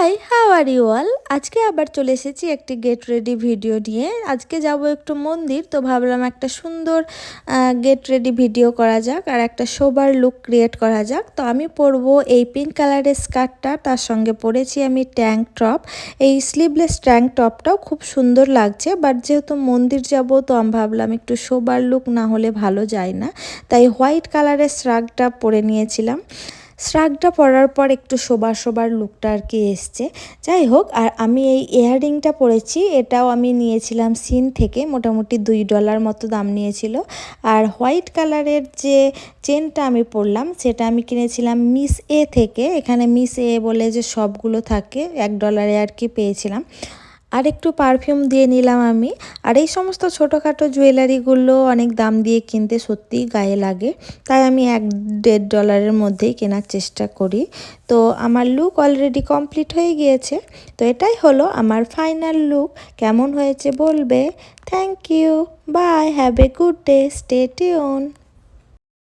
High, how are you all? আজকে আবার চলে এসেছি একটি গেট রেডি ভিডিও নিয়ে। আজকে যাব একটু মন্দির, তো ভাবলাম একটা সুন্দর গেট রেডি ভিডিও করা যাক আর একটা সোবার লুক ক্রিয়েট করা যাক। তো আমি পরবো এই পিঙ্ক কালারের স্কার্টটা, তার সঙ্গে পরেছি আমি ট্যাঙ্ক টপ। এই স্লিভলেস ট্যাঙ্ক টপটাও খুব সুন্দর লাগছে, বাট যেহেতু মন্দির যাব তো আমি ভাবলাম একটু সোবার লুক না হলে ভালো যায় না, তাই হোয়াইট কালারের শ্রাগটা পরে নিয়েছিলাম। শ্রাগটা পরার পর একটু শোবার লুকটা আর কি এসছে। যাই হোক, আর আমি এই ইয়াররিংটা পরেছি, এটাও আমি নিয়েছিলাম সিন থেকে, মোটামুটি $2 মতো দাম নিয়েছিল। আর হোয়াইট কালারের যে চেনটা আমি পরলাম সেটা আমি কিনেছিলাম মিস এ থেকে। এখানে মিস এ বলে যে সবগুলো থাকে, $1 আর কি পেয়েছিলাম। আর একটু পারফিউম দিয়ে নিলাম আমি। আর এই সমস্ত ছোটোখাটো জুয়েলারিগুলো অনেক দাম দিয়ে কিনতে সত্যিই গায়ে লাগে, তাই আমি $1-1.5 মধ্যেই কেনার চেষ্টা করি। তো আমার লুক অলরেডি কমপ্লিট হয়ে গিয়েছে। তো এটাই হলো আমার ফাইনাল লুক। কেমন হয়েছে বলবে। Thank you, bye, have a good day, stay tune.